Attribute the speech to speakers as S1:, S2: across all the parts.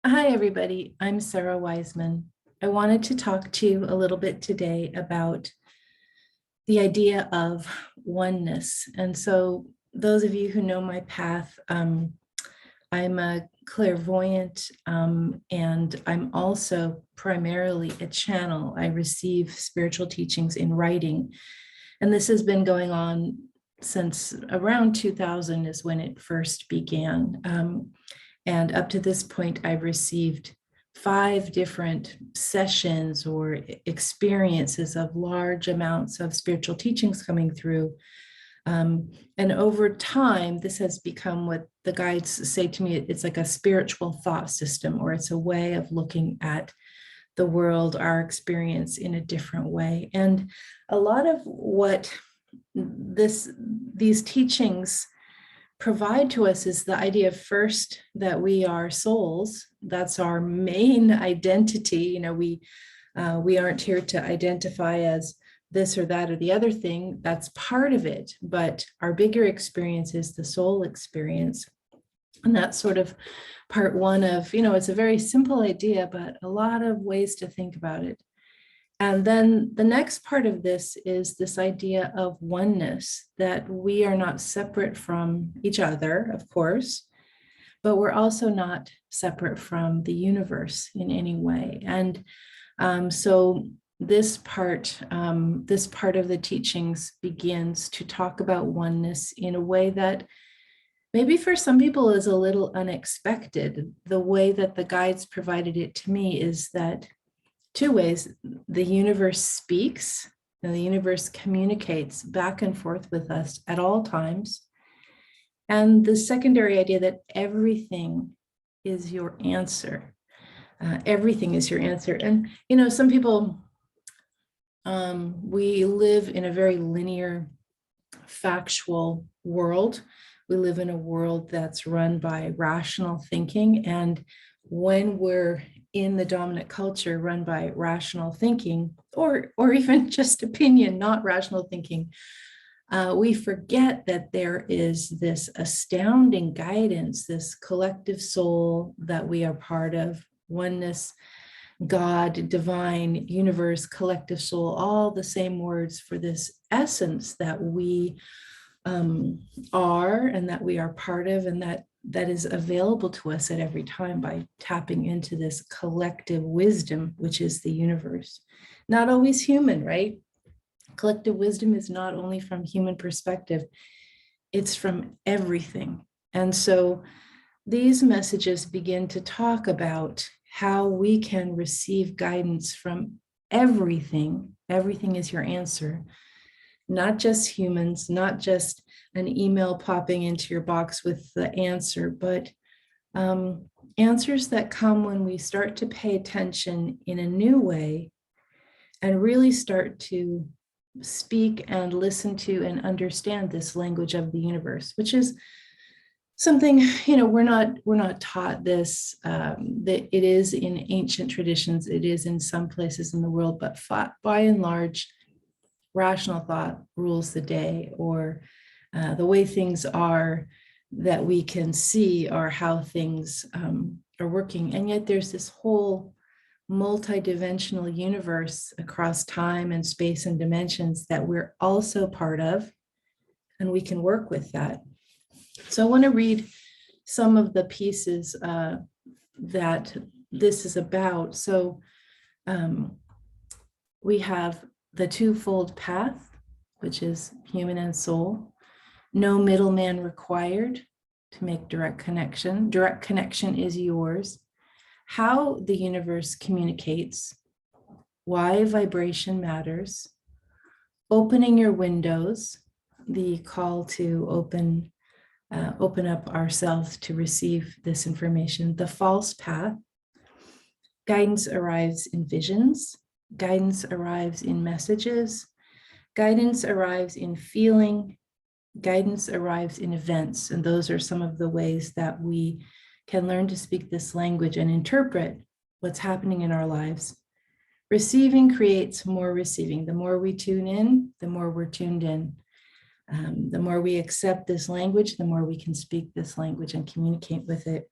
S1: Hi, everybody. I'm Sara Wiseman. I wanted to talk to you a little bit today about the idea of oneness. And so, those of you who know my path, I'm a clairvoyant and I'm also primarily a channel. I receive spiritual teachings in writing. And this has been going on since around 2000 is when it first began. And up to this point, I've received 5 different sessions or experiences of large amounts of spiritual teachings coming through. And over time, this has become what the guides say to me, it's like a spiritual thought system, or it's a way of looking at the world, our experience in a different way. And a lot of what these teachings provide to us is the idea of first that we are souls. That's our main identity. We aren't here to identify as this or that or the other thing. That's part of it, but our bigger experience is the soul experience. And that's sort of part one of, it's a very simple idea, but a lot of ways to think about it. And then the next part of this is this idea of oneness, that we are not separate from each other, of course, but we're also not separate from the universe in any way. And so this part of the teachings begins to talk about oneness in a way that maybe for some people is a little unexpected. The way that the guides provided it to me is that 2 ways: the universe speaks and the universe communicates back and forth with us at all times. And the secondary idea that everything is your answer. Everything is your answer. And, some people, we live in a very linear, factual world. We live in a world that's run by rational thinking. And when we're in the dominant culture run by rational thinking, or even just opinion, not rational thinking, we forget that there is this astounding guidance, this collective soul that we are part of, oneness, God, divine, universe, collective soul, all the same words for this essence that we are and that we are part of, and that is available to us at every time by tapping into this collective wisdom, which is the universe. Not always human, right? Collective wisdom is not only from human perspective, it's from everything. And so these messages begin to talk about how we can receive guidance from everything. Everything is your answer. Not just humans, not just an email popping into your box with the answer, but answers that come when we start to pay attention in a new way and really start to speak and listen to and understand this language of the universe, which is something, we're not taught this, that it is in ancient traditions, it is in some places in the world, but by and large, rational thought rules the day, or the way things are that we can see are how things are working. And yet there's this whole multidimensional universe across time and space and dimensions that we're also part of, and we can work with that. So I want to read some of the pieces that this is about. So we have the Twofold Path, which is human and soul. No middleman required to make direct connection. Direct connection is yours. How the universe communicates. Why vibration matters. Opening your windows. The call to open up ourselves to receive this information. The false path. Guidance arrives in visions. Guidance arrives in messages. Guidance arrives in feeling. Guidance arrives in events. And those are some of the ways that we can learn to speak this language and interpret what's happening in our lives. Receiving creates more receiving. The more we tune in, the more we're tuned in. The more we accept this language, the more we can speak this language and communicate with it.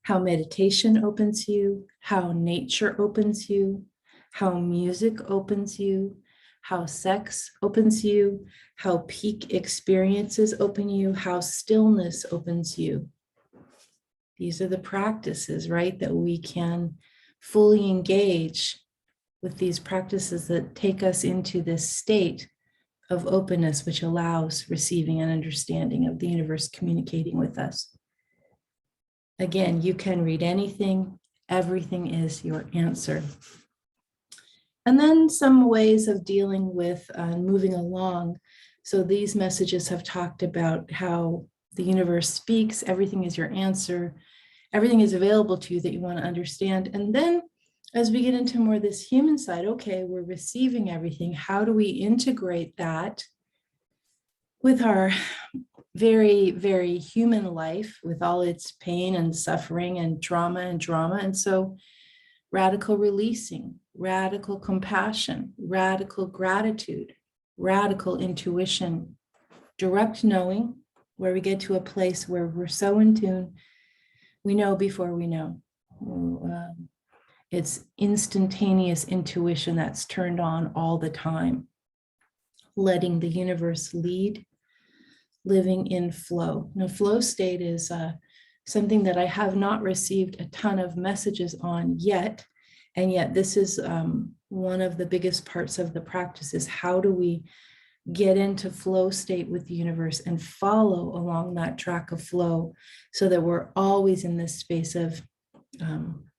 S1: how meditation opens you, how nature opens you, how music opens you, how sex opens you, how peak experiences open you, how stillness opens you. These are the practices, right, that we can fully engage with, these practices that take us into this state of openness, which allows receiving and understanding of the universe communicating with us. Again, you can read anything, everything is your answer. And then some ways of dealing with moving along. So these messages have talked about how the universe speaks, everything is your answer, everything is available to you that you want to understand. And then as we get into more this human side, okay, we're receiving everything. How do we integrate that with our very, very human life, with all its pain and suffering and trauma and drama? And so radical releasing, radical compassion, radical gratitude, radical intuition, direct knowing, where we get to a place where we're so in tune, we know before we know. It's instantaneous intuition that's turned on all the time, letting the universe lead, living in flow. Now, flow state is something that I have not received a ton of messages on yet. And yet this is one of the biggest parts of the practice, is how do we get into flow state with the universe and follow along that track of flow so that we're always in this space of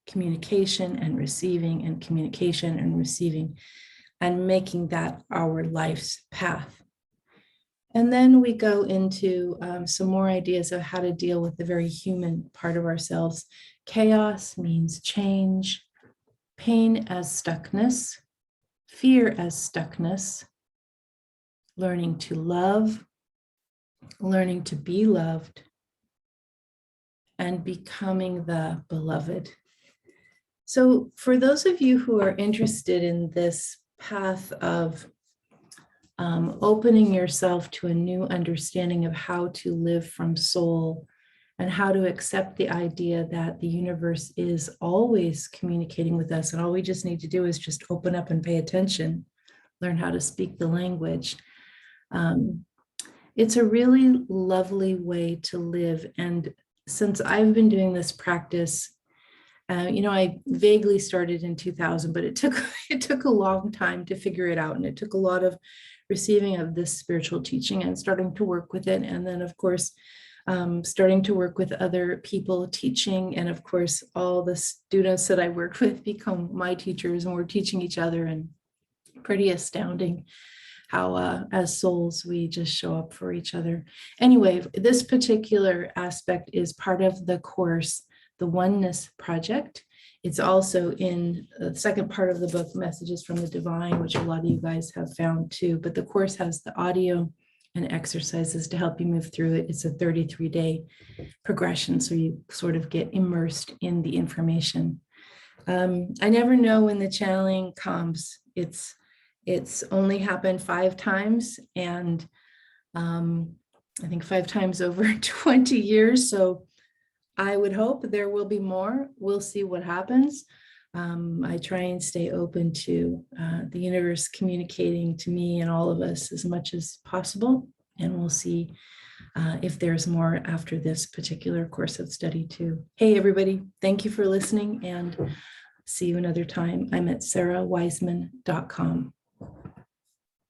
S1: communication and receiving and communication and receiving, and making that our life's path. And then we go into some more ideas of how to deal with the very human part of ourselves. Chaos means change, pain as stuckness, fear as stuckness, learning to love, learning to be loved, and becoming the beloved. So for those of you who are interested in this path of opening yourself to a new understanding of how to live from soul, and how to accept the idea that the universe is always communicating with us, and all we just need to do is just open up and pay attention, learn how to speak the language. It's a really lovely way to live. And since I've been doing this practice, I vaguely started in 2000, but it took a long time to figure it out. And it took a lot of receiving of this spiritual teaching and starting to work with it. And then, of course, starting to work with other people teaching. And of course, all the students that I work with become my teachers, and we're teaching each other. And pretty astounding how as souls, we just show up for each other. Anyway, this particular aspect is part of the course, the Oneness Project. It's also in the second part of the book, Messages from the Divine, which a lot of you guys have found too. But the course has the audio and exercises to help you move through it. It's a 33-day progression, so you sort of get immersed in the information. I never know when the channeling comes. It's only happened 5 times, and I think 5 times over 20 years. So I would hope there will be more. We'll see what happens. I try and stay open to the universe communicating to me and all of us as much as possible. And we'll see if there's more after this particular course of study too. Hey, everybody, thank you for listening, and see you another time. I'm at sarawiseman.com.